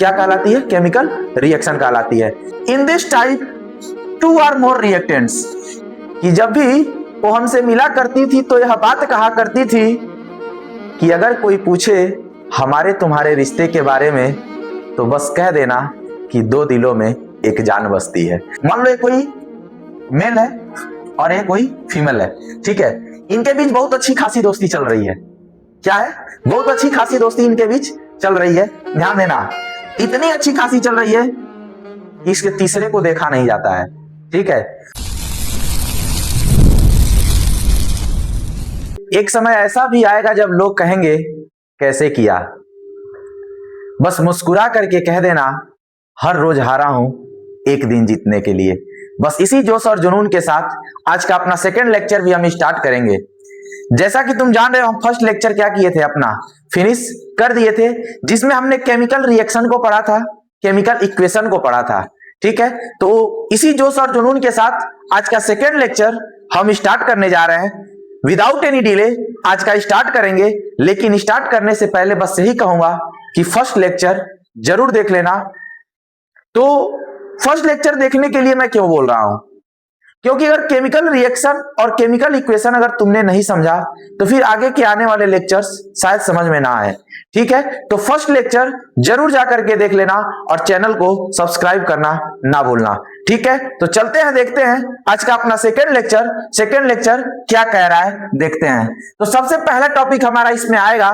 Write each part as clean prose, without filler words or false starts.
क्या कहलाती है? केमिकल रिएक्शन कहलाती है। In this type 2 or more reactants, कि जब भी वो हमसे मिला करती थी तो यह बात कहा करती थी कि अगर कोई पूछे हमारे तुम्हारे रिश्ते के बारे में तो बस कह देना कि 2 दिलों में एक जान बसती है। मान लो ये कोई मेल है और ये कोई फीमेल है, ठीक है, इनके बीच बहुत अच्छी खासी दोस्ती चल रही है। क्या है? बहुत अच्छी खासी दोस्ती इनके बीच चल रही है। ध्यान देना, इतनी अच्छी खासी चल रही है कि इसके तीसरे को देखा नहीं जाता है, ठीक है। एक समय ऐसा भी आएगा जब लोग कहेंगे कैसे किया, बस मुस्कुरा करके कह देना हर रोज हारा हूं एक दिन जीतने के लिए। बस इसी जोश और जुनून के साथ आज का अपना सेकंड लेक्चर भी हम स्टार्ट करेंगे। जैसा कि तुम जान रहे हो, हम फर्स्ट लेक्चर क्या किए थे, अपना फिनिश कर दिए थे, जिसमें हमने केमिकल रिएक्शन को पढ़ा था, केमिकल इक्वेशन को पढ़ा था, ठीक है। तो इसी जोश और जुनून के साथ आज का सेकंड लेक्चर हम स्टार्ट करने जा रहे हैं। विदाउट एनी डिले आज का स्टार्ट करेंगे, लेकिन स्टार्ट करने से पहले बस यही कहूंगा कि फर्स्ट लेक्चर जरूर देख लेना। तो फर्स्ट लेक्चर देखने के लिए मैं क्यों बोल रहा हूं? क्योंकि अगर केमिकल रिएक्शन और केमिकल इक्वेशन अगर तुमने नहीं समझा तो फिर आगे के आने वाले लेक्चर्स शायद समझ में ना आए, ठीक है। तो फर्स्ट लेक्चर जरूर जाकर के देख लेना और चैनल को सब्सक्राइब करना ना भूलना, ठीक है। तो चलते हैं, देखते हैं आज का अपना सेकंड लेक्चर क्या कह रहा है, देखते हैं। तो सबसे पहला टॉपिक हमारा इसमें आएगा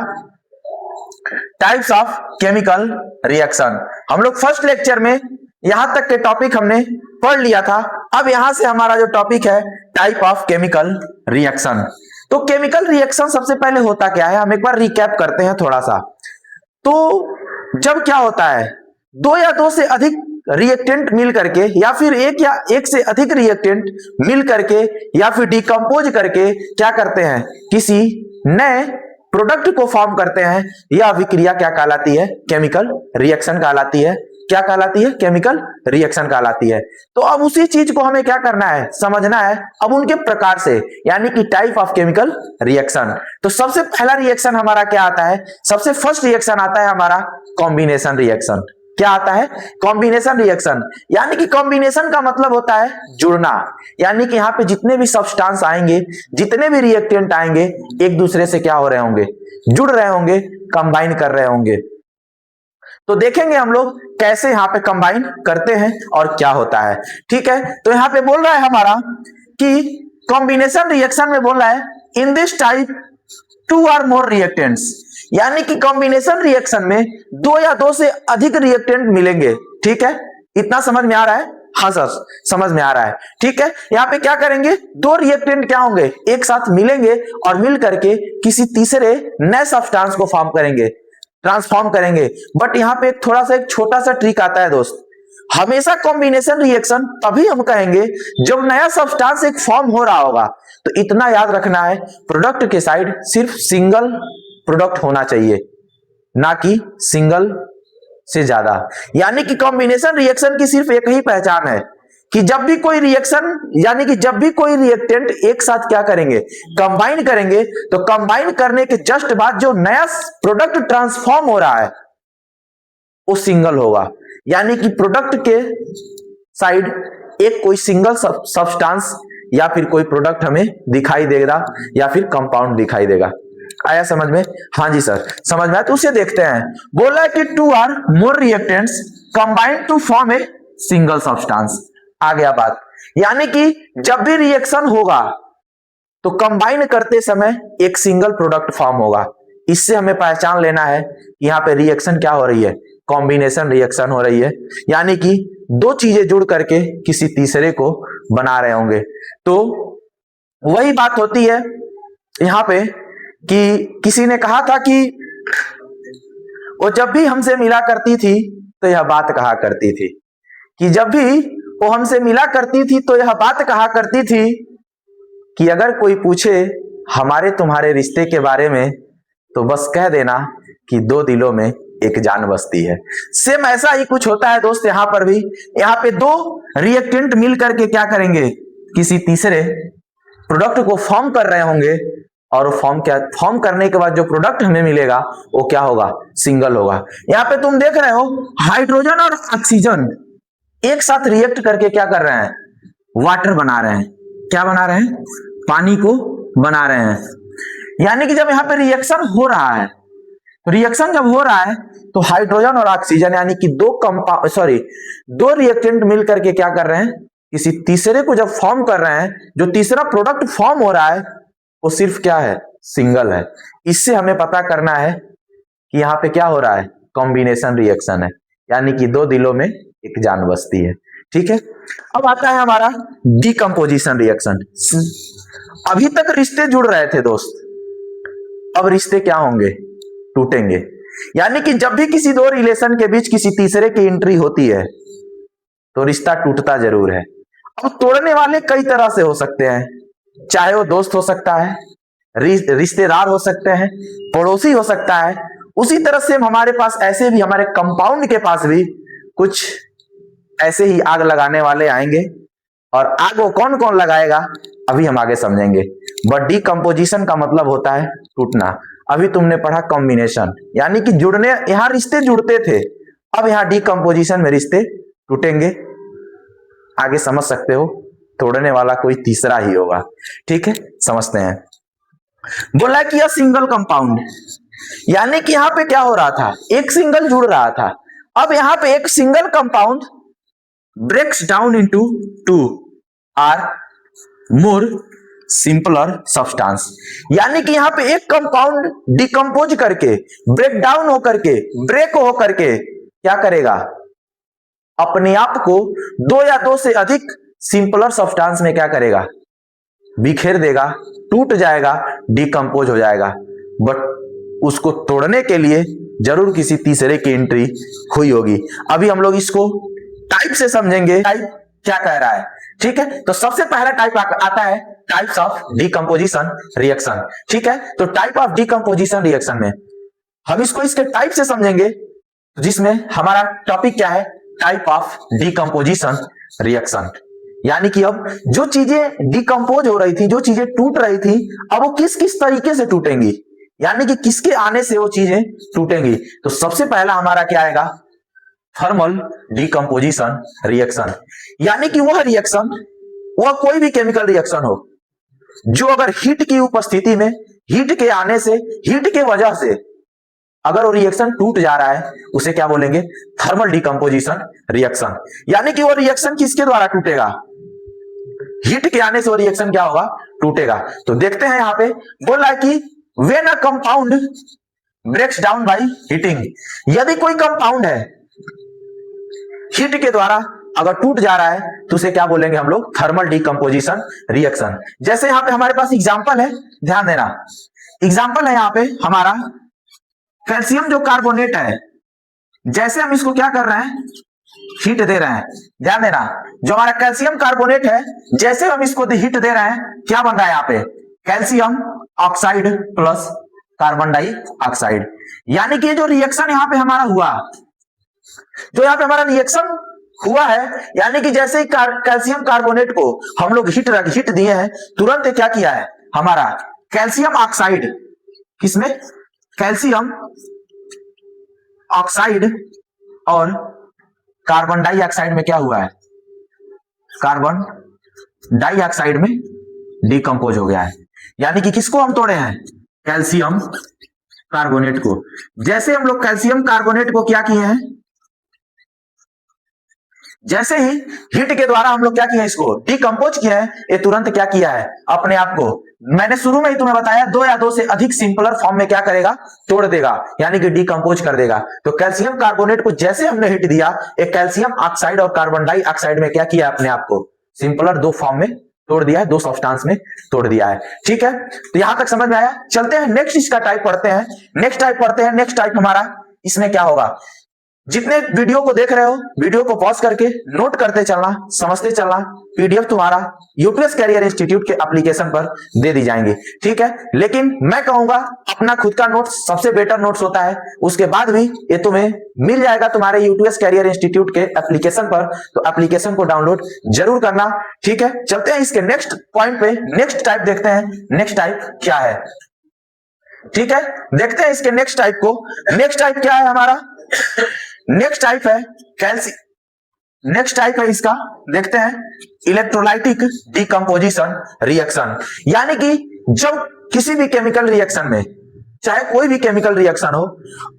टाइप्स ऑफ केमिकल रिएक्शन। हम लोग फर्स्ट लेक्चर में यहां तक के टॉपिक हमने पढ़ लिया था। अब यहां से हमारा जो टॉपिक है टाइप ऑफ केमिकल रिएक्शन। तो केमिकल रिएक्शन सबसे पहले होता क्या है, हम एक बार रिकैप करते हैं थोड़ा सा। तो जब क्या होता है, 2 या 2 से अधिक रिएक्टेंट मिल करके या फिर एक से अधिक रिएक्टेंट मिल करके या फिर डिकम्पोज करके क्या करते हैं, किसी नए प्रोडक्ट को फॉर्म करते हैं, यह अभिक्रिया क्या कहलाती है? केमिकल रिएक्शन कहलाती है। क्या कहलाती है? केमिकल रिएक्शन कहलाती है। तो अब उसी चीज को हमें क्या करना है, समझना है, अब उनके प्रकार से, यानी कि टाइप ऑफ केमिकल रिएक्शन। तो सबसे पहला रिएक्शन हमारा क्या आता है? सबसे फर्स्ट रिएक्शन आता है हमारा कॉम्बिनेशन रिएक्शन। क्या आता है? Combination reaction. यानी कि कॉम्बिनेशन का मतलब होता है जुड़ना, यानी कि यहाँ पे जितने भी सब्सटेंस आएंगे, जितने भी रिएक्टेंट आएंगे, एक दूसरे से क्या हो रहे होंगे? जुड़ रहे होंगे, कंबाइन कर रहे होंगे। तो देखेंगे हम लोग कैसे यहाँ पे कंबाइन करते हैं और क्या होता है, ठीक है। तो यहाँ पे बोल रहा है हमारा कि कॉम्बिनेशन रिएक्शन में बोल रहा है in this type 2 or more reactants, यानी कि कॉम्बिनेशन रिएक्शन में 2 या 2 से अधिक रिएक्टेंट मिलेंगे, ठीक है। इतना समझ में आ रहा है? हाँ सर, समझ में आ रहा है, ठीक है। यहाँ पे क्या करेंगे, 2 रिएक्टेंट क्या होंगे, एक साथ मिलेंगे और मिल करके किसी तीसरे नए सब्सटेंस को फॉर्म करेंगे, ट्रांसफॉर्म करेंगे। बट यहाँ पे थोड़ा सा एक छोटा सा ट्रिक आता है दोस्त, हमेशा कॉम्बिनेशन रिएक्शन तभी हम कहेंगे जब नया सब्सटेंस एक फॉर्म हो रहा होगा। तो इतना याद रखना है, प्रोडक्ट के साइड सिर्फ सिंगल प्रोडक्ट होना चाहिए, ना कि सिंगल से ज्यादा। यानी कि कॉम्बिनेशन रिएक्शन की सिर्फ एक ही पहचान है कि जब भी कोई रिएक्शन, यानी कि जब भी कोई रिएक्टेंट एक साथ क्या करेंगे, कंबाइन करेंगे, तो कंबाइन करने के जस्ट बाद जो नया प्रोडक्ट ट्रांसफॉर्म हो रहा है वो सिंगल होगा। यानी कि प्रोडक्ट के साइड एक कोई सिंगल सब्सटेंस या फिर कोई प्रोडक्ट हमें दिखाई देगा या फिर कंपाउंड दिखाई देगा। आया समझ में? हाँ जी सर, समझ में आया। तो उसे देखते हैं। बोला है कि 2 or more reactants combine to form a single substance. आ गया बात, यानी कि जब भी रिएक्शन होगा तो कंबाइन करते समय एक सिंगल प्रोडक्ट फॉर्म होगा। इससे हमें पहचान लेना है कि यहाँ पे रिएक्शन क्या हो रही है, कॉम्बिनेशन रिएक्शन हो रही है, यानी कि 2 चीजें जुड़ करके किसी तीसरे को बना रहे होंगे। तो वही बात होती है यहाँ पे कि किसी ने कहा था कि वो जब भी हमसे मिला करती थी तो यह बात कहा करती थी, कि जब भी वो हमसे मिला करती थी तो यह बात कहा करती थी कि अगर कोई पूछे हमारे तुम्हारे रिश्ते के बारे में तो बस कह देना कि 2 दिलों में एक जान बसती है। सेम ऐसा ही कुछ होता है दोस्त यहाँ पर भी। यहाँ पे 2 रिएक्टेंट मिल करके क्या करेंगे, किसी तीसरे प्रोडक्ट को फॉर्म कर रहे होंगे। और फॉर्म करने के बाद जो प्रोडक्ट हमें मिलेगा वो क्या होगा, सिंगल होगा। यहाँ पे तुम देख रहे हो हाइड्रोजन और ऑक्सीजन एक साथ रिएक्ट करके क्या कर रहे हैं, वाटर बना रहे हैं। क्या बना रहे हैं, पानी को बना रहे हैं। यानी कि जब यहाँ पे रिएक्शन हो रहा है, तो रिएक्शन जब हो रहा है तो हाइड्रोजन और ऑक्सीजन यानी कि दो रिएक्टेंट मिलकर के क्या कर रहे हैं, किसी तीसरे को जब फॉर्म कर रहे हैं, जो तीसरा प्रोडक्ट फॉर्म हो रहा है वो सिर्फ क्या है, सिंगल है। इससे हमें पता करना है कि यहाँ पे क्या हो रहा है, कॉम्बिनेशन रिएक्शन है, यानी कि दो दिलों में एक जान बसती है। ठीक है, अब आता है हमारा डीकंपोजिशन रिएक्शन। अभी तक रिश्ते जुड़ रहे थे दोस्त, अब रिश्ते क्या होंगे, टूटेंगे। यानी कि जब भी किसी दो रिलेशन के बीच किसी तीसरे की एंट्री होती है तो रिश्ता टूटता जरूर है। अब तोड़ने वाले कई तरह से हो सकते हैं, चाहे वो दोस्त हो सकता है, रिश्तेदार हो सकते हैं, पड़ोसी हो सकता है। उसी तरह से हमारे पास ऐसे भी, हमारे कंपाउंड के पास भी कुछ ऐसे ही आग लगाने वाले आएंगे, और आग वो कौन कौन लगाएगा अभी हम आगे समझेंगे। बट डीकंपोजिशन का मतलब होता है टूटना। अभी तुमने पढ़ा कॉम्बिनेशन, यानी कि जुड़ने, यहां रिश्ते जुड़ते थे, अब यहां डीकंपोजिशन में रिश्ते टूटेंगे। आगे समझ सकते हो, तोड़ने वाला कोई तीसरा ही होगा। ठीक है, समझते हैं। बोला कि यह सिंगल कंपाउंड, यानी कि यहां पे क्या हो रहा था, एक सिंगल जुड़ रहा था। अब यहां पे एक single compound breaks down into two or more simpler substance, यानी कि यहां पे एक कंपाउंड डिकम्पोज करके, ब्रेक डाउन होकर के, ब्रेक होकर के क्या करेगा, अपने आप को दो या दो से अधिक सिंपलर सब्सटेंस में क्या करेगा, बिखेर देगा, टूट जाएगा, डिकम्पोज हो जाएगा। बट उसको तोड़ने के लिए जरूर किसी तीसरे की एंट्री हुई होगी। अभी हम लोग इसको टाइप से समझेंगे, टाइप क्या कह रहा है। ठीक है, तो सबसे पहला टाइप आता है टाइप्स ऑफ डीकंपोजिशन रिएक्शन। ठीक है, तो टाइप ऑफ डीकंपोजिशन रिएक्शन में हम इसको इसके टाइप से समझेंगे, जिसमें हमारा टॉपिक क्या है, टाइप ऑफ डीकंपोजिशन रिएक्शन। यानी कि अब जो चीजें डिकम्पोज हो रही थी, जो चीजें टूट रही थी, अब वो किस किस तरीके से टूटेंगी, यानी कि किसके आने से वो चीजें टूटेंगी। तो सबसे पहला हमारा क्या आएगा, थर्मल डीकंपोजिशन रिएक्शन। यानी कि वह रिएक्शन, वह कोई भी केमिकल रिएक्शन हो जो अगर हीट की उपस्थिति में, हीट के आने से, हीट के वजह से अगर वो रिएक्शन टूट जा रहा है, उसे क्या बोलेंगे, थर्मल डीकंपोजिशन रिएक्शन। यानी कि वो रिएक्शन किसके द्वारा टूटेगा, हीट के आने से वो रिएक्शन क्या होगा, टूटेगा। तो देखते हैं यहां पे बोल रहा है कि when a compound breaks down by heating, यदि कोई कंपाउंड है हीट के द्वारा अगर टूट जा रहा है तो उसे क्या बोलेंगे हम लोग, थर्मल डीकंपोजिशन रिएक्शन। जैसे यहां पे हमारे पास एग्जांपल है, ध्यान देना, एग्जांपल है यहां पे हमारा कैल्शियम जो कार्बोनेट है, जैसे हम इसको क्या कर रहे हैं, हीट दे रहे हैं। ध्यान देना, जो हमारा कैल्शियम कार्बोनेट है, जैसे हम इसको हीट दे रहे हैं, क्या बन रहा है यहाँ पे, calcium oxide plus carbon dioxide. यानी कि जो रिएक्शन यहाँ पे हमारा हुआ, जो यहाँ पे हमारा रिएक्शन हुआ है, यानी कि जैसे ही कैल्शियम कार्बोनेट को हम लोग हीट दिए हैं, तुरंत क्या किया है, हमारा कैल्शियम ऑक्साइड, किसमें, कैल्शियम ऑक्साइड और कार्बन डाइऑक्साइड में क्या हुआ है, कार्बन डाइऑक्साइड में डिकम्पोज हो गया है। यानी कि किसको हम तोड़े हैं, कैल्शियम कार्बोनेट को। जैसे हम लोग कैल्शियम कार्बोनेट को क्या किए हैं, जैसे ही हीट के द्वारा हम लोग क्या किया, इसको डिकम्पोज किया है, ये तुरंत क्या किया है, अपने आप को, मैंने शुरू में ही तुम्हें बताया, दो या दो से अधिक सिंपलर फॉर्म में क्या करेगा, तोड़ देगा, यानी कि डिकम्पोज कर देगा। तो कैल्शियम कार्बोनेट को जैसे हमने हीट दिया, एक कैल्शियम ऑक्साइड और कार्बन डाइऑक्साइड में क्या किया, अपने आप को सिंपलर दो फॉर्म में तोड़ दिया है, दो सब्सटेंस में तोड़ दिया है। ठीक है, तो यहां तक समझ में आया। चलते हैं नेक्स्ट इसका टाइप पढ़ते हैं, नेक्स्ट टाइप हमारा इसमें क्या होगा। जितने वीडियो को देख रहे हो, वीडियो को पॉज करके नोट करते चलना, समझते चलना। पीडीएफ तुम्हारा यूपीएस कैरियर इंस्टीट्यूट के एप्लीकेशन पर दे दी जाएंगी। ठीक है, लेकिन मैं कहूंगा अपना खुद का नोट्स सबसे बेटर नोट्स होता है, उसके बाद भी ये तुम्हें मिल जाएगा तुम्हारे यूपीएस कैरियर इंस्टीट्यूट के एप्लीकेशन पर, तो एप्लीकेशन को डाउनलोड जरूर करना। ठीक है, चलते हैं इसके नेक्स्ट पॉइंट पे, नेक्स्ट टाइप देखते हैं, नेक्स्ट टाइप क्या है। ठीक है, देखते हैं इसके नेक्स्ट टाइप को। नेक्स्ट टाइप क्या है हमारा? नेक्स्ट टाइप है कैल्शियम। नेक्स्ट टाइप है इसका, देखते हैं, इलेक्ट्रोलाइटिक डिकम्पोजिशन रिएक्शन। यानी कि जब किसी भी केमिकल रिएक्शन में, चाहे कोई भी केमिकल रिएक्शन हो,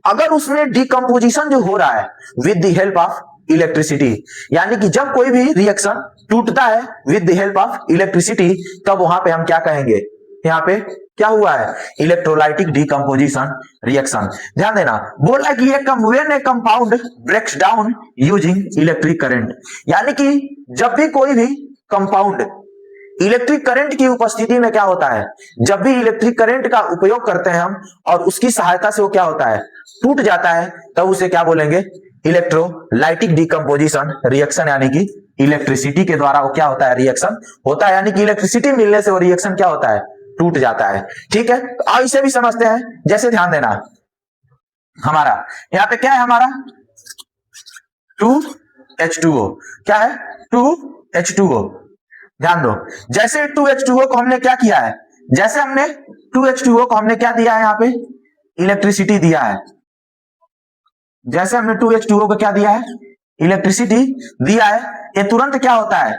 अगर उसमें डिकम्पोजिशन जो हो रहा है with the help of electricity, यानी कि जब कोई भी रिएक्शन टूटता है with the help of electricity, तब वहां पे हम क्या कहेंगे? यहाँ पे क्या हुआ है? Electrolytic decomposition reaction. ध्यान देना, बोला कि when a compound breaks down using electric current, यानी कि जब भी कोई भी कंपाउंड इलेक्ट्रिक करंट की उपस्थिति में क्या होता है, जब भी इलेक्ट्रिक करंट का उपयोग करते हैं हम और उसकी सहायता से वो क्या होता है? टूट जाता है, तब उसे क्या बोलेंगे? Electrolytic decomposition reaction. यानी कि इलेक्ट्रिसिटी के द्वारा वो क्या होता है? रिएक्शन होता है, यानी कि इलेक्ट्रिसिटी मिलने से वो रिएक्शन क्या होता है? टूट जाता है। ठीक है, तो अब इसे भी समझते हैं। जैसे ध्यान देना, हमारा यहाँ पे क्या है? हमारा 2H2O। क्या है? 2H2O। ध्यान दो, जैसे 2H2O को हमने क्या किया है? जैसे हमने 2H2O को हमने क्या दिया है? यहाँ पे इलेक्ट्रिसिटी दिया है। जैसे हमने 2H2O को क्या दिया है? इलेक्ट्रिसिटी दिया है। ये तुरंत क्या होता है?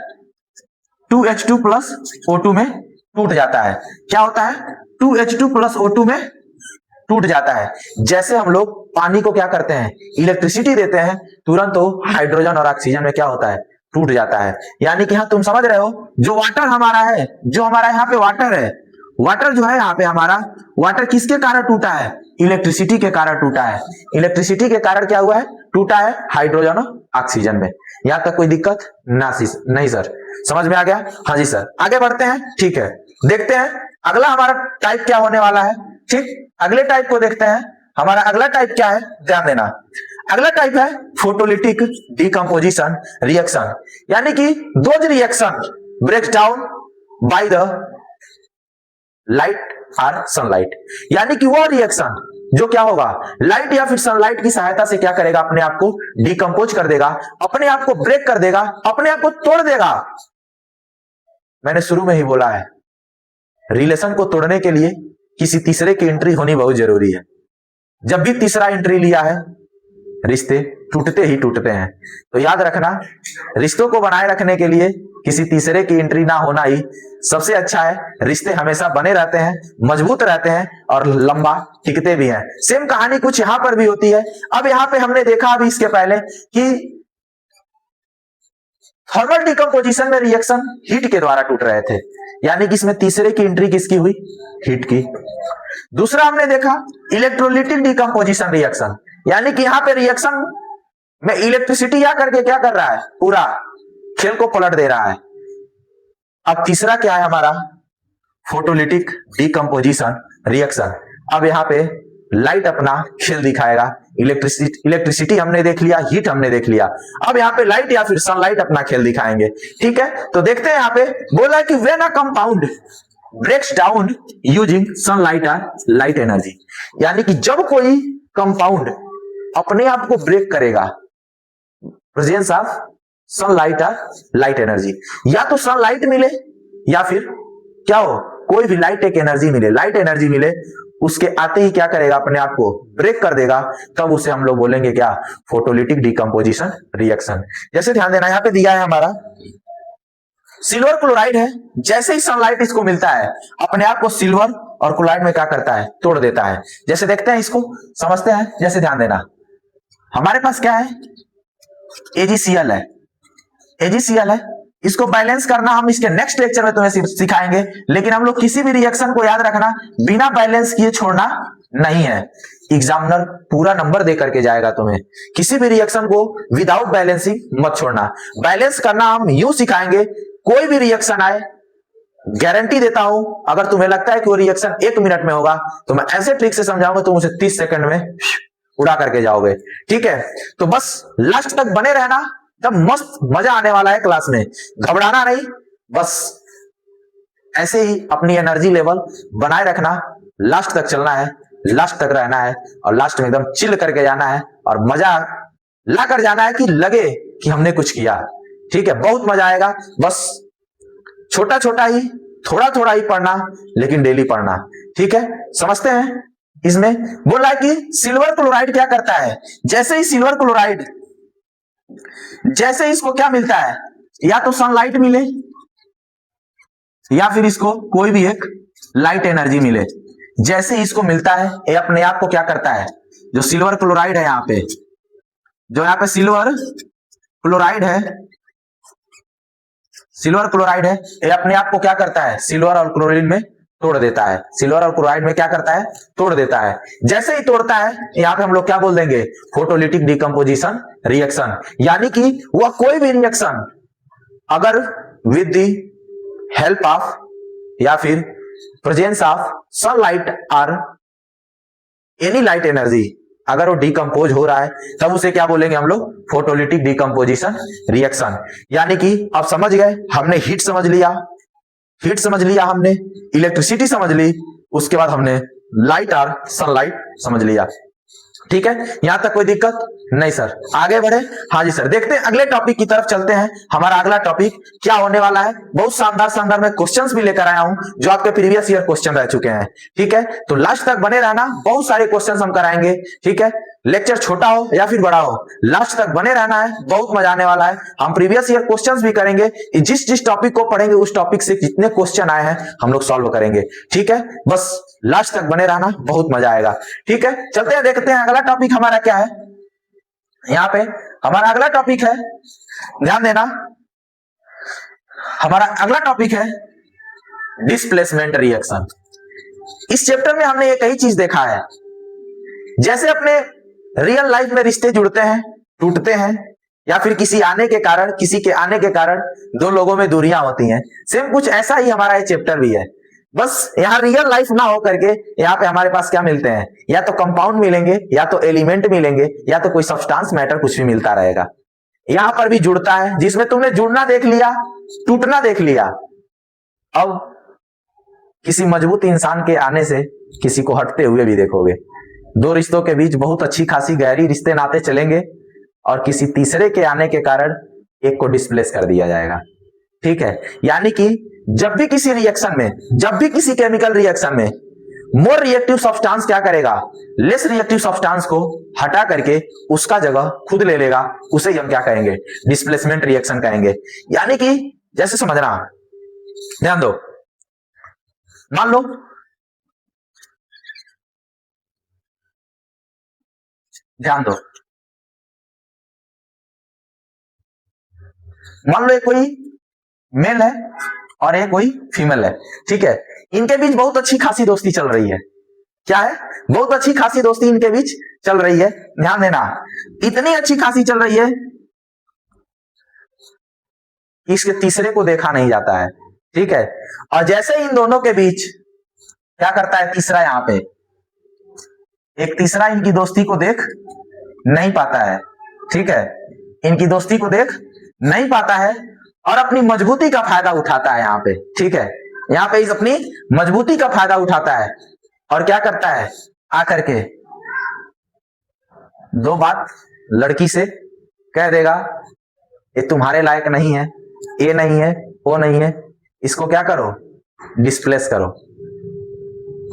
2H2 प्लस O2 में टूट जाता है। क्या होता है? 2H2 प्लस O2 में टूट जाता है। जैसे हम लोग पानी को क्या करते हैं? इलेक्ट्रिसिटी देते हैं, तुरंत वो हाइड्रोजन और ऑक्सीजन में क्या होता है? टूट जाता है। यानी कि हाँ, तुम समझ रहे हो, जो वाटर हमारा है, जो हमारा यहाँ पे वाटर है, वाटर जो है यहाँ पे हमारा, वाटर किसके कारण टूटा है? इलेक्ट्रिसिटी के कारण टूटा है। इलेक्ट्रिसिटी के कारण क्या हुआ है? टूटा है हाइड्रोजन और ऑक्सीजन में। यहां तक कोई दिक्कत नहीं सर? समझ में आ गया? हाँ जी सर, आगे बढ़ते हैं। ठीक है, देखते हैं अगला हमारा टाइप क्या होने वाला है। ठीक, अगले टाइप को देखते हैं। हमारा अगला टाइप क्या है? ध्यान देना, अगला टाइप है फोटोलिटिक डिकम्पोजिशन रिएक्शन। यानी कि those reaction breaks down by the light और सनलाइट। यानी कि वो रिएक्शन जो क्या होगा? लाइट या फिर सनलाइट की सहायता से क्या करेगा? अपने आप को डिकम्पोज कर देगा, अपने आप को ब्रेक कर देगा, अपने आप को तोड़ देगा। मैंने शुरू में ही बोला है, रिलेशन को तोड़ने के लिए किसी तीसरे की एंट्री होनी बहुत जरूरी है। जब भी तीसरा एंट्री लिया है, रिश्ते टूटते ही टूटते हैं। तो याद रखना, रिश्तों को बनाए रखने के लिए किसी तीसरे की एंट्री ना होना ही सबसे अच्छा है। रिश्ते हमेशा बने रहते हैं, मजबूत रहते हैं और लंबा टिकते भी हैं। सेम कहानी कुछ यहां पर भी होती है। अब यहां पे हमने देखा अभी इसके पहले कि थर्मल डिकम्पोजिशन में रिएक्शन हीट के द्वारा टूट रहे थे, यानी कि इसमें तीसरे की एंट्री किसकी हुई? हीट की। दूसरा हमने देखा इलेक्ट्रोलिटिक डिकम्पोजिशन रिएक्शन, यानी कि यहां पे रिएक्शन में इलेक्ट्रिसिटी आ करके क्या कर रहा है? पूरा खेल को पलट दे रहा है। अब तीसरा क्या है हमारा? Photolytic decomposition reaction. अब यहाँ पे लाइट अपना खेल दिखाएगा। इलेक्ट्रिसिटी हमने देख लिया, हीट हमने देख लिया, अब यहाँ पे लाइट या फिर सनलाइट अपना खेल दिखाएंगे। ठीक है, तो देखते हैं। यहाँ पे बोला कि when a compound breaks down using sunlight और लाइट एनर्जी, यानी कि जब कोई कंपाउंड अपने आप को ब्रेक करेगा प्रेजेंस ऑफ सनलाइट और लाइट एनर्जी, या तो सनलाइट मिले या फिर क्या हो? कोई भी लाइट एक एनर्जी मिले, लाइट एनर्जी मिले, उसके आते ही क्या करेगा? अपने आप को ब्रेक कर देगा। तब उसे हम लोग बोलेंगे क्या? Photolytic decomposition reaction. जैसे ध्यान देना, यहाँ पे दिया है हमारा सिल्वर क्लोराइड है। जैसे ही सनलाइट इसको मिलता है, अपने आप को सिल्वर और क्लोराइड में क्या करता है? तोड़ देता है। जैसे देखते हैं, इसको समझते हैं। जैसे ध्यान देना, हमारे पास क्या है? AgCl है। AgCl है, इसको बैलेंस करना हम इसके नेक्स्ट लेक्चर में तुम्हें सिखाएंगे। लेकिन हम लोग किसी भी रिएक्शन को याद रखना, बिना बैलेंस किए छोड़ना नहीं है। एग्जामिनर पूरा नंबर दे करके जाएगा तुम्हें। किसी भी रिएक्शन को विदाउट बैलेंसिंग मत छोड़ना। बैलेंस करना हम यूं सिखाएंगे, कोई भी रिएक्शन आए, गारंटी देता हूं, अगर तुम्हें लगता है कि वो रिएक्शन 1 मिनट में होगा, तो मैं ऐसे ट्रिक से समझाऊंगा, तुम उसे 30 सेकंड में उड़ा करके जाओगे। ठीक है, तो बस लास्ट तक बने रहना, तब मस्त मजा आने वाला है क्लास में। घबराना नहीं, बस ऐसे ही अपनी एनर्जी लेवल बनाए रखना, लास्ट तक चलना है, लास्ट तक रहना है और लास्ट में एकदम चिल करके जाना है और मजा ला कर जाना है कि लगे कि हमने कुछ किया। ठीक है, बहुत मजा आएगा। बस छोटा छोटा ही, थोड़ा थोड़ा ही पढ़ना, लेकिन डेली पढ़ना। ठीक है, समझते हैं। इसमें बोला है कि सिल्वर क्लोराइड क्या करता है, जैसे ही सिल्वर क्लोराइड, जैसे इसको क्या मिलता है, या तो सनलाइट मिले या फिर इसको कोई भी एक लाइट एनर्जी मिले, जैसे इसको मिलता है ये अपने आप को क्या करता है, जो सिल्वर क्लोराइड है यहाँ पे, जो यहाँ पे सिल्वर क्लोराइड है, सिल्वर क्लोराइड है, ये अपने आप को क्या करता है, सिल्वर और क्लोरीन में तोड़ देता है, सिल्वर और क्लोराइड में क्या करता है, तोड़ देता है। जैसे ही तोड़ता है यहाँ पे हम लोग क्या बोल देंगे, फोटोलिटिक डिकम्पोजिशन रिएक्शन, यानी कि वह कोई भी रिएक्शन अगर विद द हेल्प ऑफ या फिर प्रेजेंस ऑफ सनलाइट और एनी लाइट एनर्जी अगर वो डिकम्पोज हो रहा है तब उसे क्या बोलेंगे हम लोग, फोटोलिटिक डिकम्पोजिशन रिएक्शन। यानी कि अब समझ गए, हमने हीट समझ लिया, हीट समझ लिया, हमने इलेक्ट्रिसिटी समझ ली, उसके बाद हमने लाइट और सनलाइट समझ लिया। ठीक है, यहां तक कोई दिक्कत नहीं सर, आगे बढ़े। हाँ जी सर, देखते हैं अगले टॉपिक की तरफ चलते हैं। हमारा अगला टॉपिक क्या होने वाला है, बहुत शानदार शानदार मैं क्वेश्चंस भी लेकर आया हूं जो आपके प्रीवियस ईयर क्वेश्चन रह चुके हैं। ठीक है, तो लास्ट तक बने रहना, बहुत सारे क्वेश्चंस हम कराएंगे। ठीक है, लेक्चर छोटा हो या फिर बड़ा हो, लास्ट तक बने रहना है, बहुत मजा आने वाला है। हम प्रीवियस ईयर क्वेश्चंस भी करेंगे, जिस जिस टॉपिक को पढ़ेंगे उस टॉपिक से जितने क्वेश्चन आए हैं हम लोग सॉल्व करेंगे। ठीक है, बस लास्ट तक बने रहना, बहुत मजा आएगा। ठीक है, चलते हैं, देखते हैं अगला टॉपिक हमारा क्या है। यहाँ पे हमारा अगला टॉपिक है, ध्यान देना, हमारा अगला टॉपिक है डिस्प्लेसमेंट रिएक्शन। इस चैप्टर में हमने एक ही चीज देखा है, जैसे अपने रियल लाइफ में रिश्ते जुड़ते हैं, टूटते हैं, या फिर किसी के आने के कारण दो लोगों में दूरियां होती हैं, सेम कुछ ऐसा ही हमारा ये चैप्टर भी है। बस यहाँ रियल लाइफ ना हो करके यहाँ पे हमारे पास क्या मिलते हैं, या तो कंपाउंड मिलेंगे, या तो एलिमेंट मिलेंगे, या तो कोई सब्सटेंस मैटर कुछ भी मिलता रहेगा। यहाँ पर भी जुड़ता है, जिसमें तुमने जुड़ना देख लिया, टूटना देख लिया। अब किसी मजबूत इंसान के आने से किसी को हटते हुए भी देखोगे। दो रिश्तों के बीच बहुत अच्छी खासी गहरी रिश्ते नाते चलेंगे और किसी तीसरे के आने के कारण एक को डिस्प्लेस कर दिया जाएगा। ठीक है, यानी कि जब भी किसी रिएक्शन में, जब भी किसी केमिकल रिएक्शन में मोर रिएक्टिव सब्सटेंस क्या करेगा, लेस रिएक्टिव सब्सटेंस को हटा करके उसका जगह खुद ले लेगा, उसे हम क्या कहेंगे, डिस्प्लेसमेंट रिएक्शन कहेंगे। यानी कि जैसे समझना, ध्यान दो, मान लो ये कोई मेल है और ये कोई फीमेल है। ठीक है, इनके बीच बहुत अच्छी खासी दोस्ती चल रही है। क्या है, बहुत अच्छी खासी दोस्ती इनके बीच चल रही है। ध्यान देना, इतनी अच्छी खासी चल रही है कि इसके तीसरे को देखा नहीं जाता है। ठीक है, और जैसे इन दोनों के बीच क्या करता है तीसरा, यहां पे एक तीसरा इनकी दोस्ती को देख नहीं पाता है। ठीक है, इनकी दोस्ती को देख नहीं पाता है और अपनी मजबूती का फायदा उठाता है यहाँ पे। ठीक है, यहाँ पे इस अपनी मजबूती का फायदा उठाता है और क्या करता है, आकर के दो बात लड़की से कह देगा, ये तुम्हारे लायक नहीं है, ये नहीं है, वो नहीं है, इसको क्या करो, डिस्प्लेस करो।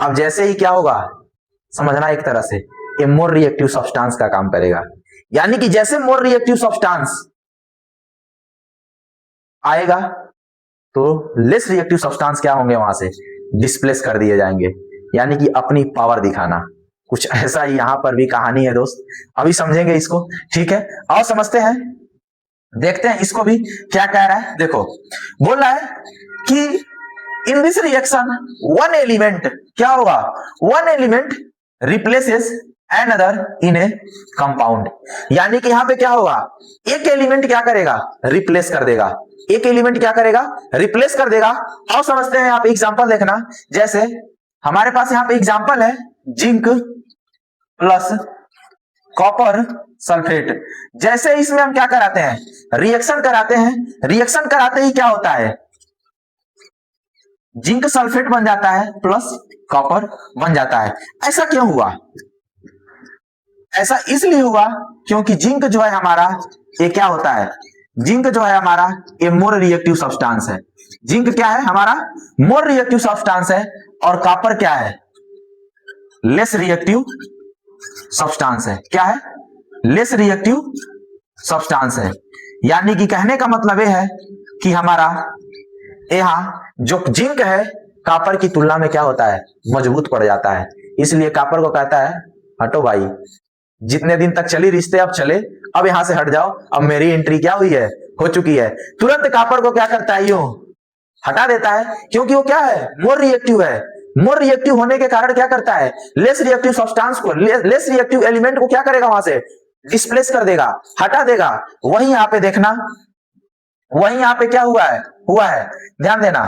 अब जैसे ही क्या होगा, समझना एक तरह से ये मोर रिएक्टिव सब्सटेंस का काम करेगा। यानी कि जैसे मोर रिएक्टिव सब्सटेंस आएगा तो लेस रिएक्टिव सब्सटेंस क्या होंगे, वहां से डिस्प्लेस कर दिए जाएंगे। यानी कि अपनी पावर दिखाना, कुछ ऐसा ही यहां पर भी कहानी है दोस्त, अभी समझेंगे इसको। ठीक है, और समझते हैं, देखते हैं इसको भी क्या कह रहा है। देखो, बोल रहा है कि in this reaction one element क्या होगा, वन एलिमेंट रिप्लेसेस एनदर इन ए कंपाउंड। यानी कि यहां पे क्या होगा, एक एलिमेंट क्या करेगा, रिप्लेस कर देगा, एक एलिमेंट क्या करेगा, रिप्लेस कर देगा। और समझते हैं, यहाँ पे एग्जांपल देखना, जैसे हमारे पास यहाँ पे एग्जांपल है जिंक प्लस कॉपर सल्फेट। जैसे इसमें हम क्या कराते हैं, रिएक्शन कराते हैं, रिएक्शन कराते ही क्या होता है, जिंक सल्फेट बन जाता है प्लस कॉपर बन जाता है। ऐसा क्यों हुआ, ऐसा इसलिए हुआ क्योंकि जिंक जो है हमारा, ये क्या होता है, जिंक जो है हमारा ये मोर रिएक्टिव सब्सटेंस है। जिंक क्या है हमारा, मोर रिएक्टिव सब्सटेंस है, और कॉपर क्या है, लेस रिएक्टिव सब्सटेंस है। क्या है? लेस रिएक्टिव सब्सटेंस है। यानी कि कहने का मतलब यह है कि हमारा यहां जो जिंक है कॉपर की तुलना में क्या होता है? मजबूत पड़ जाता है। इसलिए कॉपर को कहता है हटो भाई, जितने दिन तक चली रिश्ते अब चले, अब यहां से हट जाओ, अब मेरी एंट्री क्या हुई है? हो चुकी है। तुरंत कॉपर को क्या करता है? यूं हटा देता है, क्योंकि वो क्या है? मोर रिएक्टिव है। मोर रिएक्टिव होने के कारण क्या करता है? लेस रिएक्टिव सब्सटेंस को, लेस रिएक्टिव एलिमेंट को क्या करेगा? वहां से डिस्प्लेस कर देगा, हटा देगा। वही यहां पे देखना, वही यहां पे क्या हुआ है, ध्यान देना।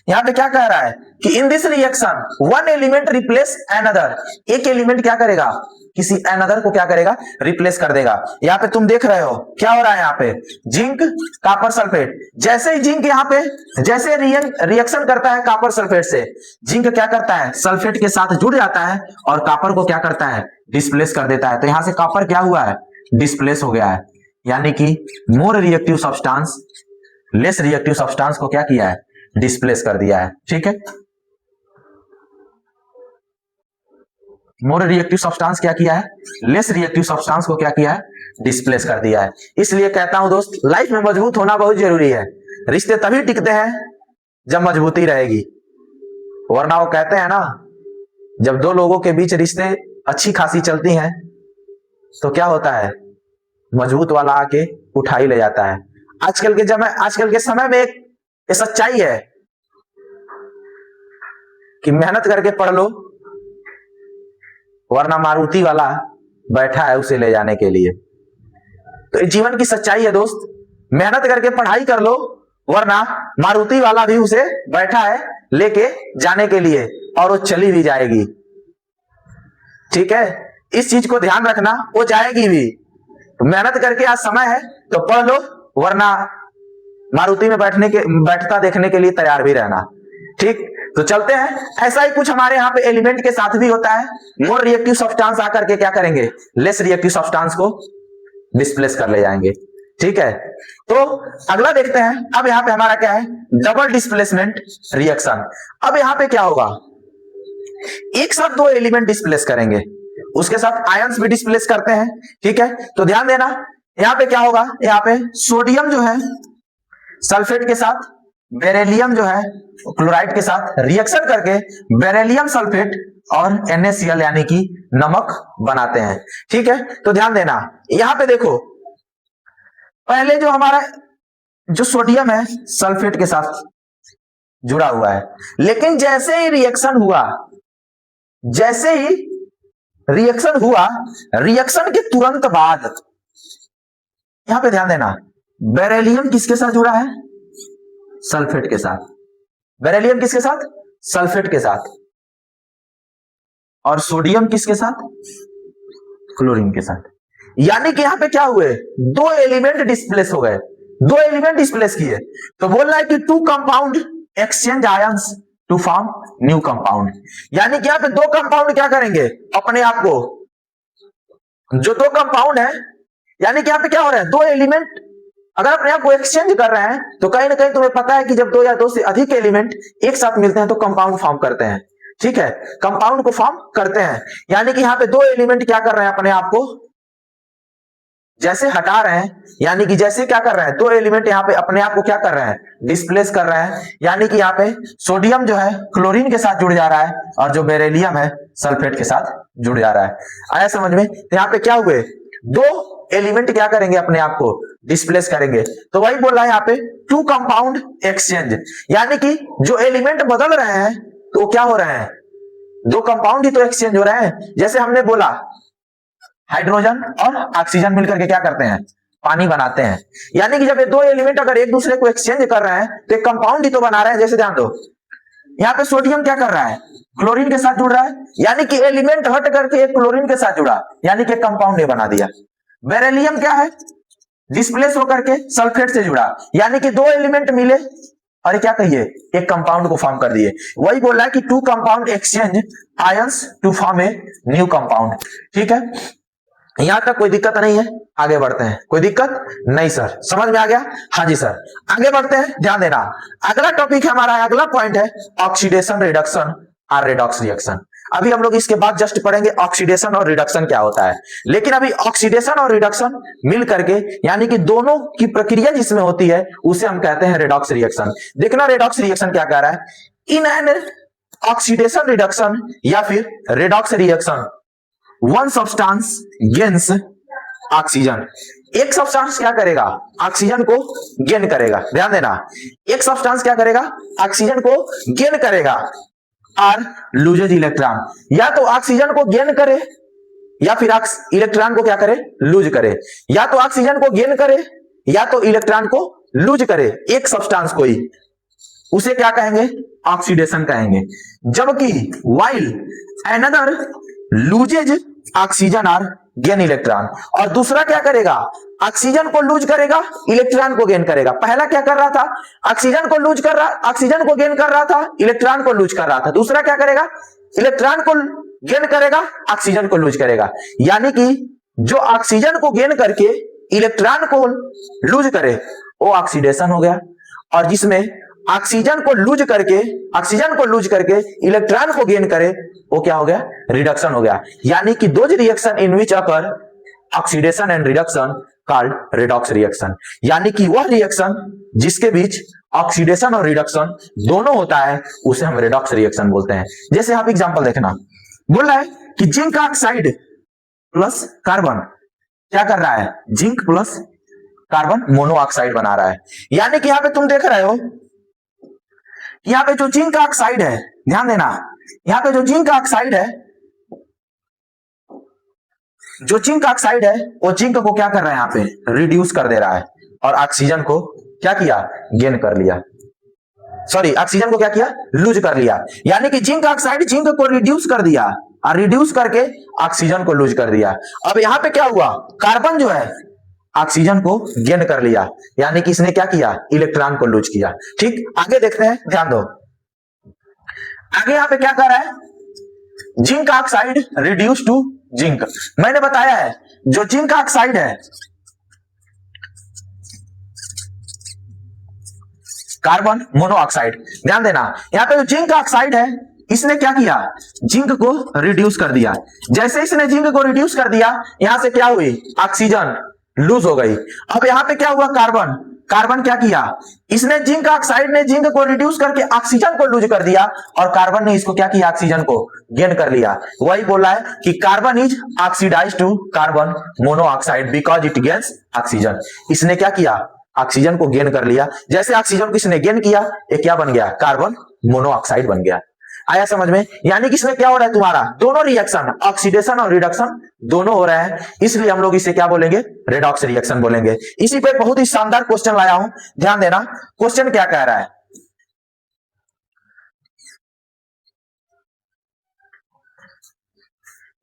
यहां पे क्या कह रहा है कि in this reaction one element replace another, एक एलिमेंट क्या करेगा? किसी अनदर को क्या करेगा? रिप्लेस कर देगा। यहाँ पे तुम देख रहे हो क्या हो रहा है? यहाँ पे जिंक कॉपर सल्फेट, जैसे ही जिंक यहाँ पे जैसे रिएक्शन करता है कॉपर सल्फेट से, जिंक क्या करता है? सल्फेट के साथ जुड़ जाता है और कॉपर को क्या करता है? डिस्प्लेस कर देता है। तो यहां से कॉपर क्या हुआ है? डिस्प्लेस हो गया है। यानी कि more reactive substance less reactive substance को क्या किया है? डिस्प्लेस कर दिया है। ठीक है, मोर रिएक्टिव सब्सटेंस क्या किया है? लेस रिएक्टिव सब्सटेंस को क्या किया है? डिस्प्लेस कर दिया है। इसलिए कहता हूं दोस्त, लाइफ में मजबूत होना बहुत जरूरी है। रिश्ते तभी टिकते हैं जब मजबूती रहेगी, वरना वो कहते हैं ना, जब दो लोगों के बीच रिश्ते अच्छी खासी चलती हैं तो क्या होता है? मजबूत वाला आके उठा ही ले जाता है। आजकल के समय में एक ये सच्चाई है कि मेहनत करके पढ़ लो, वरना मारुति वाला बैठा है उसे ले जाने के लिए। तो ये जीवन की सच्चाई है दोस्त, मेहनत करके पढ़ाई कर लो, वरना मारुति वाला भी उसे बैठा है लेके जाने के लिए, और वो चली भी जाएगी। ठीक है, इस चीज को ध्यान रखना, वो जाएगी भी। तो मेहनत करके आज समय है तो पढ़ लो, वरना मारुति में बैठता देखने के लिए तैयार भी रहना। ठीक, तो चलते हैं। ऐसा ही कुछ हमारे यहाँ पे एलिमेंट के साथ भी होता है। मोर रिएक्टिव सब्सटेंस आकर के क्या करेंगे? लेस रिएक्टिव सब्सटेंस को डिस्प्लेस कर ले जाएंगे। ठीक है, तो अगला देखते हैं। अब यहाँ पे हमारा क्या है? Double displacement reaction. अब यहाँ पे क्या होगा? एक साथ दो एलिमेंट डिस्प्लेस करेंगे, उसके साथ आयंस भी डिस्प्लेस करते हैं। ठीक है, तो ध्यान देना, यहाँ पे क्या होगा? यहाँ पे सोडियम जो है सल्फेट के साथ, बेरिलियम जो है क्लोराइड के साथ रिएक्शन करके बेरिलियम सल्फेट और NaCl यानी कि नमक बनाते हैं। ठीक है, तो ध्यान देना, यहां पे देखो, पहले जो हमारा जो सोडियम है सल्फेट के साथ जुड़ा हुआ है, लेकिन जैसे ही रिएक्शन हुआ, रिएक्शन के तुरंत बाद यहां पे ध्यान देना, बेरिलियम किसके साथ जुड़ा है? सल्फेट के साथ। बेरिलियम किसके साथ? सल्फेट के साथ। और सोडियम किसके साथ? क्लोरीन के साथ। यानी कि यहां पे क्या हुए? दो एलिमेंट डिस्प्लेस हो गए, दो एलिमेंट डिस्प्लेस किए। तो बोल रहा है कि two compound exchange ions to form new compound. यानी कि यहां पे दो कंपाउंड क्या करेंगे? अपने आप को, जो दो कंपाउंड है, यानी कि यहां पे क्या हो रहा है? दो एलिमेंट अगर अपने आप को एक्सचेंज कर रहे हैं, तो कहीं ना कहीं तुम्हें पता है कि जब दो या दो से अधिक एलिमेंट एक साथ मिलते हैं तो कंपाउंड फॉर्म करते हैं। ठीक है, कंपाउंड को फॉर्म करते हैं। यानी कि यहां पे दो एलिमेंट क्या कर रहे हैं? अपने आप को जैसे हटा रहे हैं, यानी कि जैसे क्या कर रहे हैं? दो एलिमेंट यहाँ पे अपने आप को क्या कर रहे हैं? डिस्प्लेस कर रहे हैं। यानी कि यहाँ पे सोडियम जो है क्लोरीन के साथ जुड़ जा रहा है, और जो बेरिलियम है सल्फेट के साथ जुड़ जा रहा है। आया समझ में? तो यहाँ पे क्या हुए? दो एलिमेंट क्या करेंगे? अपने आप को डिस्प्लेस करेंगे। तो वही बोल रहा है यहाँ पे टू कंपाउंड एक्सचेंज, यानी कि जो एलिमेंट बदल रहे हैं तो वो क्या हो रहे हैं? दो कंपाउंड ही तो एक्सचेंज हो रहे हैं। जैसे हमने बोला हाइड्रोजन और ऑक्सीजन मिलकर के क्या करते हैं? पानी बनाते हैं। यानी कि जब ये दो एलिमेंट अगर एक दूसरे को एक्सचेंज कर रहे हैं तो एक कंपाउंड ही तो बना रहे हैं। जैसे ध्यान दो, यहाँ पे सोडियम क्या कर रहा है? क्लोरीन के साथ जुड़ रहा है, यानी कि एलिमेंट हट करके एक क्लोरीन के साथ जुड़ा, यानी कि कंपाउंड ने बना दिया। बेरिलियम क्या है? डिस्प्लेस होकर के सल्फेट से जुड़ा, यानी कि दो एलिमेंट मिले और क्या कहिए? एक कंपाउंड को फॉर्म कर दिए। वही बोल रहा है कि two compound exchange ions to form a new compound. ठीक है, यहां तक कोई दिक्कत नहीं है? आगे बढ़ते हैं। कोई दिक्कत नहीं सर, समझ में आ गया? हाँ जी सर, आगे बढ़ते हैं। ध्यान देना, अगला टॉपिक हमारा, अगला पॉइंट है ऑक्सीडेशन रिडक्शन और रेडॉक्स रिएक्शन। अभी हम लोग इसके बाद जस्ट पढ़ेंगे ऑक्सीडेशन और रिडक्शन क्या होता है। लेकिन अभी ऑक्सीडेशन और रिडक्शन मिल करके यानी कि दोनों की प्रक्रिया जिसमें होती है उसे हम कहते हैं रेडॉक्स रिएक्शन। देखना रेडॉक्स रिएक्शन क्या कह रहा है, इन एन ऑक्सीडेशन रिडक्शन या फिर redox reaction one substance gains oxygen. एक सब्सटेंस क्या करेगा, ऑक्सीजन को गेन करेगा। ध्यान देना, एक सब्सटेंस क्या करेगा, ऑक्सीजन को गेन करेगा और लूजेज इलेक्ट्रॉन। या तो ऑक्सीजन को गेन करे या फिर इलेक्ट्रॉन को क्या करे, लूज करे। या तो ऑक्सीजन को गेन करे या तो इलेक्ट्रॉन को लूज करे, एक सब्सटेंस को ही, उसे क्या कहेंगे, ऑक्सीडेशन कहेंगे। जबकि वाइल अनदर लूजेज ऑक्सीजन और गेन इलेक्ट्रॉन, और दूसरा क्या करेगा, ऑक्सीजन को लूज करेगा, इलेक्ट्रॉन को गेन करेगा। पहला क्या कर रहा था, ऑक्सीजन को लूज कर रहा, ऑक्सीजन को गेन कर रहा था, इलेक्ट्रॉन को लूज कर रहा था। दूसरा क्या करेगा, इलेक्ट्रॉन को गेन करेगा, ऑक्सीजन को लूज करेगा। यानी कि जो ऑक्सीजन को गेन करके इलेक्ट्रॉन को लूज करे वो ऑक्सीडेशन हो गया, और जिसमें ऑक्सीजन को लूज करके इलेक्ट्रॉन को गेन करे वो क्या हो गया, रिडक्शन हो गया। यानी कि दो reaction in which occur oxidation and reduction called redox reaction. यानी कि वह रिएक्शन जिसके बीच ऑक्सीडेशन और रिडक्शन दोनों होता है उसे हम रेडॉक्स रिएक्शन बोलते हैं। जैसे आप एग्जांपल देखना, बोल रहा है कि जिंक ऑक्साइड प्लस कार्बन क्या कर रहा है, जिंक प्लस कार्बन मोनोऑक्साइड बना रहा है। यानी कि यहां पे तुम देख रहे हो, यहां पे जो जिंक ऑक्साइड है, ध्यान देना, यहां पे जो जिंक ऑक्साइड है, वो जिंक को क्या कर रहा है, यहां पे रिड्यूस कर दे रहा है, और ऑक्सीजन को क्या किया, गेन कर लिया, सॉरी ऑक्सीजन को क्या किया, लूज कर लिया। यानी कि जिंक ऑक्साइड जिंक को रिड्यूस कर दिया और रिड्यूस करके ऑक्सीजन को लूज कर दिया। अब यहां पे क्या हुआ, कार्बन जो है ऑक्सीजन को गेन कर लिया, यानी कि इसने क्या किया, इलेक्ट्रॉन को लूज किया। ठीक, आगे देखते हैं, ध्यान दो, आगे यहां पे क्या कर रहा है, zinc oxide reduce to zinc. मैंने बताया है जो जिंक ऑक्साइड है, कार्बन मोनोऑक्साइड, ध्यान देना, यहां पे जो जिंक ऑक्साइड है इसने क्या किया, जिंक को रिड्यूस कर दिया। जैसे इसने जिंक को रिड्यूस कर दिया, यहां से क्या हुई, ऑक्सीजन लूज हो गई। अब यहां पे क्या हुआ, कार्बन क्या किया, इसने जिंक ऑक्साइड ने जिंक को रिड्यूस करके ऑक्सीजन को लूज कर दिया, और कार्बन ने इसको क्या किया, ऑक्सीजन को गेन कर लिया। वही बोला है कि carbon is oxidised to carbon monoxide because it gains oxygen. इसने क्या किया, ऑक्सीजन को गेन कर लिया। जैसे ऑक्सीजन को इसने गेन किया, ये क्या बन गया, कार्बन मोनोऑक्साइड बन गया। आया समझ में? यानी कि इसमें क्या हो रहा है, तुम्हारा दोनों रिएक्शन ऑक्सीडेशन और रिडक्शन दोनों हो रहे हैं, इसलिए हम लोग इसे क्या बोलेंगे, रेडॉक्स रिएक्शन बोलेंगे। इसी पे बहुत ही शानदार क्वेश्चन लाया हूं, ध्यान देना। क्वेश्चन क्या कह रहा है,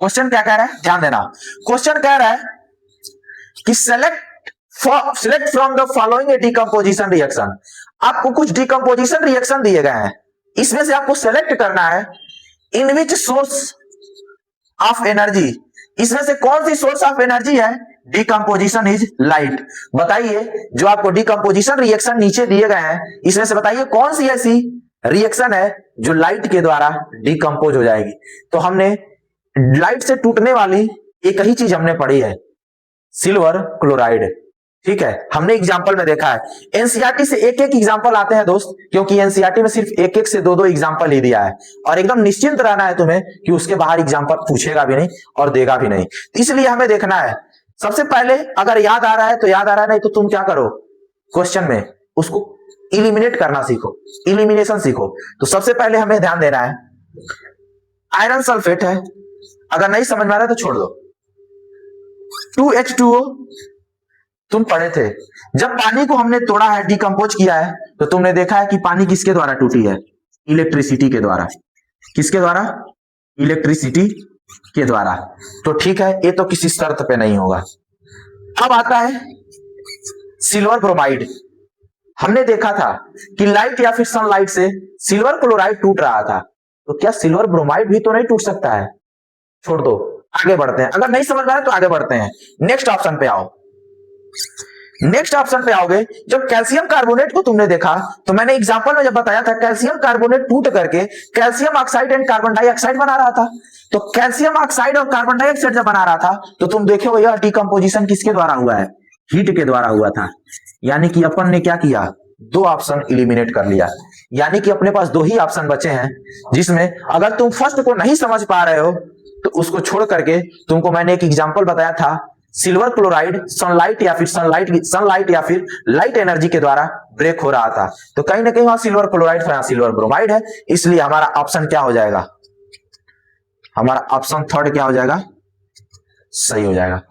क्वेश्चन क्या कह रहा है, ध्यान देना। क्वेश्चन कह रहा है कि select from the following decomposition reaction. आपको कुछ डिकम्पोजिशन रिएक्शन दिए गए हैं, इसमें से आपको सेलेक्ट करना है इन विच सोर्स ऑफ एनर्जी, इसमें से कौन सी सोर्स ऑफ एनर्जी है, डिकम्पोजिशन इज लाइट। बताइए, जो आपको डिकम्पोजिशन रिएक्शन नीचे दिए गए हैं, इसमें से बताइए कौन सी ऐसी रिएक्शन है जो लाइट के द्वारा डिकम्पोज हो जाएगी। तो हमने लाइट से टूटने वाली एक ही चीज हमने पढ़ी है, सिल्वर क्लोराइड। ठीक है, हमने एग्जाम्पल में देखा है। एनसीईआरटी से एक एक एग्जाम्पल आते हैं दोस्त, क्योंकि एनसीईआरटी में सिर्फ एक एक से दो दो एग्जाम्पल ही दिया है, और एकदम निश्चिंत रहना है तुम्हें कि उसके बाहर एग्जाम्पल पूछेगा भी नहीं और देगा भी नहीं। इसलिए हमें देखना है, सबसे पहले अगर याद आ रहा है तो याद आ रहा है, नहीं तो तुम क्या करो, क्वेश्चन में उसको इलिमिनेट करना सीखो, इलिमिनेशन सीखो। तो सबसे पहले हमें ध्यान देना है, आयरन सल्फेट है, अगर नहीं समझ में आ रहा तो छोड़ दो। 2H2O तुम पढ़े थे, जब पानी को हमने तोड़ा है, डिकम्पोज किया है, तो तुमने देखा है कि पानी किसके द्वारा टूटी है, इलेक्ट्रिसिटी के द्वारा। किसके द्वारा, इलेक्ट्रिसिटी के द्वारा। तो ठीक है, ये तो किसी शर्त पे नहीं होगा। अब आता है सिल्वर ब्रोमाइड। हमने देखा था कि लाइट या फिर सनलाइट से सिल्वर क्लोराइड टूट रहा था, तो क्या सिल्वर ब्रोमाइड भी तो नहीं टूट सकता है? छोड़ दो, आगे बढ़ते हैं। अगर नहीं समझ में आए तो आगे बढ़ते हैं, नेक्स्ट ऑप्शन पे आओ। नेक्स्ट ऑप्शन पे आओगे, जब कैल्शियम कार्बोनेट को तुमने देखा तो मैंने एग्जांपल में जब बताया था कैल्शियम कार्बोनेट टूट करके calcium oxide and carbon dioxide बना रहा था। तो कैल्शियम ऑक्साइड और कार्बन डाइऑक्साइड जब बना रहा था तो तुम देखो यह डिकम्पोजिशन किसके द्वारा हुआ है, हीट के द्वारा हुआ था। यानी कि अपन ने क्या किया, दो ऑप्शन इलिमिनेट कर लिया। यानी कि अपने पास दो ही ऑप्शन बचे हैं, जिसमें अगर तुम फर्स्ट को नहीं समझ पा रहे हो तो उसको छोड़ करके तुमको मैंने एक एग्जांपल बताया था, सिल्वर क्लोराइड सनलाइट या फिर लाइट एनर्जी के द्वारा ब्रेक हो रहा था। तो कहीं ना कहीं वहां सिल्वर क्लोराइड था, सिल्वर ब्रोमाइड है, इसलिए हमारा ऑप्शन क्या हो जाएगा, हमारा ऑप्शन थर्ड क्या हो जाएगा, सही हो जाएगा।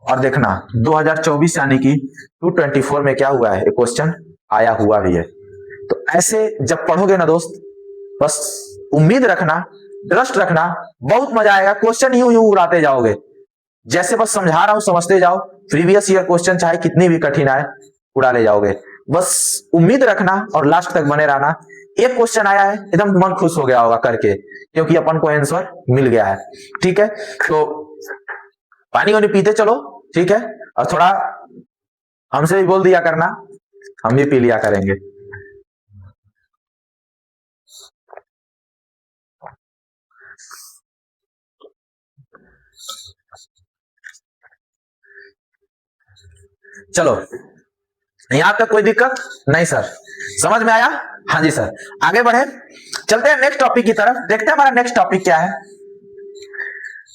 और देखना 2024 यानी कि 224 में क्या हुआ है, एक क्वेश्चन आया हुआ भी है। तो ऐसे जब पढ़ोगे ना दोस्त, बस उम्मीद रखना, ट्रस्ट रखना, बहुत मजा आएगा। क्वेश्चन यूं यूं उड़ाते जाओगे, जैसे बस समझा रहा हूं समझते जाओ। प्रीवियस ईयर क्वेश्चन चाहे कितनी भी कठिन आए उड़ा ले जाओगे, बस उम्मीद रखना और लास्ट तक बने रहना। एक क्वेश्चन आया है, एकदम मन खुश हो गया होगा करके, क्योंकि अपन को आंसर मिल गया है। ठीक है, तो पानी वानी पीते चलो, ठीक है, और थोड़ा हमसे भी बोल दिया करना, हम भी पी लिया करेंगे। चलो, यहां तक कोई दिक्कत नहीं सर, समझ में आया? हाँ जी सर, आगे बढ़े, चलते हैं नेक्स्ट टॉपिक की तरफ। देखते हैं हमारा नेक्स्ट टॉपिक क्या है।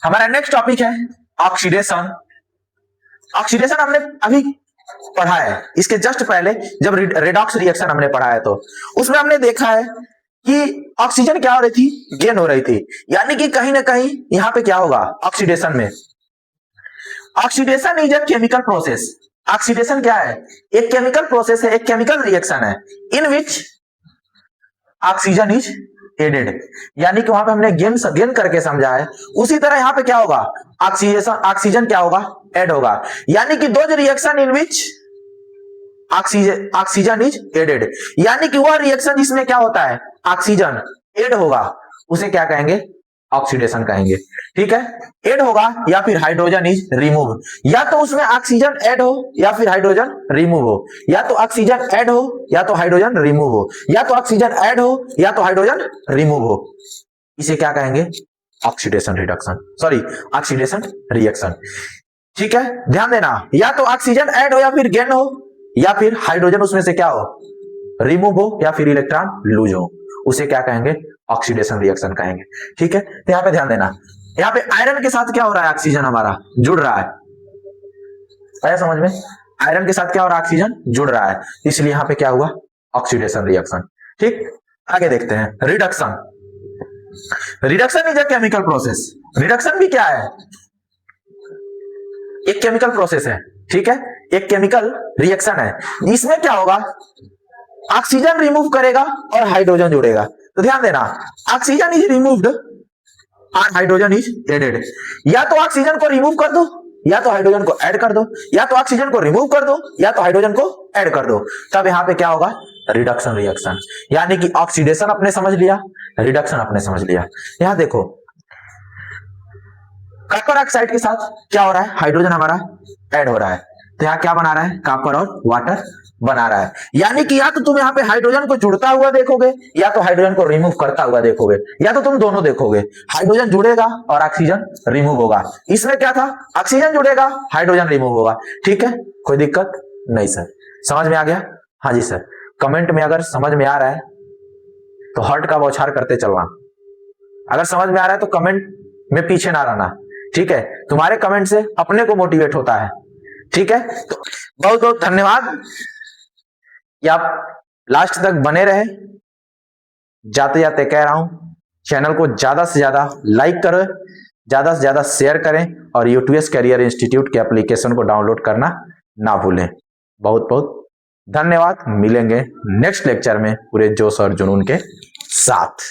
हमारा नेक्स्ट टॉपिक है ऑक्सीडेशन। ऑक्सीडेशन हमने अभी पढ़ा है, इसके जस्ट पहले जब रेडॉक्स रिएक्शन हमने पढ़ा है तो उसमें हमने देखा है कि ऑक्सीजन क्या हो रही थी, गेन हो रही थी। यानी कि कहीं ना कहीं यहां पे क्या होगा ऑक्सीडेशन में, oxidation is a chemical process. Oxidation क्या है, एक केमिकल प्रोसेस है, एक केमिकल रिएक्शन है इन विच ऑक्सीजन इज एडेड। यानी कि वहां पे हमने गेन करके समझा है, उसी तरह यहां पे क्या होगा, ऑक्सीजन क्या होगा, ऐड होगा। यानी कि दो reaction in which oxygen is added, यानी कि वह रिएक्शन जिसमें क्या होता है ऑक्सीजन ऐड होगा, उसे क्या कहेंगे, ऑक्सीडेशन कहेंगे। ठीक है, ऐड होगा या फिर हाइड्रोजन इज रिमूव, या तो उसमें ऑक्सीजन ऐड हो या फिर हाइड्रोजन रिमूव हो, या तो ऑक्सीजन ऐड हो या तो हाइड्रोजन रिमूव हो, या तो ऑक्सीजन ऐड हो या तो हाइड्रोजन रिमूव हो। इसे क्या कहेंगे, oxidation reduction, sorry oxidation reaction. ठीक है, ध्यान देना, या तो ऑक्सीजन ऐड हो या फिर गेन हो, या फिर हाइड्रोजन उसमें से क्या हो, रिमूव हो, या फिर इलेक्ट्रॉन लूज हो, उसे क्या कहेंगे, ऑक्सीडेशन रिएक्शन कहेंगे। ठीक है, तो यहां पे ध्यान देना, यहां पे आयरन के साथ क्या हो रहा है, ऑक्सीजन हमारा जुड़ रहा है, आया समझ में, आयरन के साथ क्या हो रहा है, ऑक्सीजन जुड़ रहा है, इसलिए यहां पे क्या हुआ, ऑक्सीडेशन रिएक्शन। ठीक, आगे देखते हैं reduction. Reduction is a chemical process. Reduction भी क्या है, एक केमिकल प्रोसेस है। ठीक है, एक केमिकल रिएक्शन है, इसमें क्या होगा, ऑक्सीजन रिमूव करेगा और हाइड्रोजन जुड़ेगा। तो ध्यान देना, ऑक्सीजन इज रिमूव्ड और हाइड्रोजन इज एडेड। या तो ऑक्सीजन को रिमूव कर दो या तो हाइड्रोजन को ऐड कर दो, या तो ऑक्सीजन को रिमूव कर दो या तो हाइड्रोजन को ऐड कर दो, तब यहां पे क्या होगा, रिडक्शन रिएक्शन। यानी कि ऑक्सीडेशन अपने समझ लिया, रिडक्शन अपने समझ लिया। यहां देखो कॉपर ऑक्साइड के साथ क्या हो रहा है, हाइड्रोजन हमारा ऐड हो रहा है, तो यहां क्या बना रहा है, कॉपर और वाटर बना रहा है। यानी कि या तो तुम यहां पे हाइड्रोजन को जुड़ता हुआ देखोगे या तो हाइड्रोजन को रिमूव करता हुआ देखोगे, या तो तुम दोनों देखोगे, हाइड्रोजन जुड़ेगा और ऑक्सीजन रिमूव होगा। इसमें क्या था, ऑक्सीजन जुड़ेगा हाइड्रोजन रिमूव होगा। ठीक है, कोई दिक्कत नहीं सर, समझ में आ गया? हाँ जी सर, कमेंट में अगर समझ में आ रहा है तो हार्ट का बौछार करते चलना, अगर समझ में आ रहा है तो कमेंट में पीछे ना रहना। ठीक है, तुम्हारे कमेंट से अपने को मोटिवेट होता है। ठीक है, तो बहुत बहुत धन्यवाद कि आप लास्ट तक बने रहे। जाते जाते कह रहा हूं, चैनल को ज्यादा से ज्यादा लाइक करें, ज्यादा से ज्यादा शेयर करें, और यूटीएस करियर इंस्टीट्यूट के एप्लीकेशन को डाउनलोड करना ना भूलें। बहुत बहुत धन्यवाद, मिलेंगे नेक्स्ट लेक्चर में पूरे जोश और जुनून के साथ।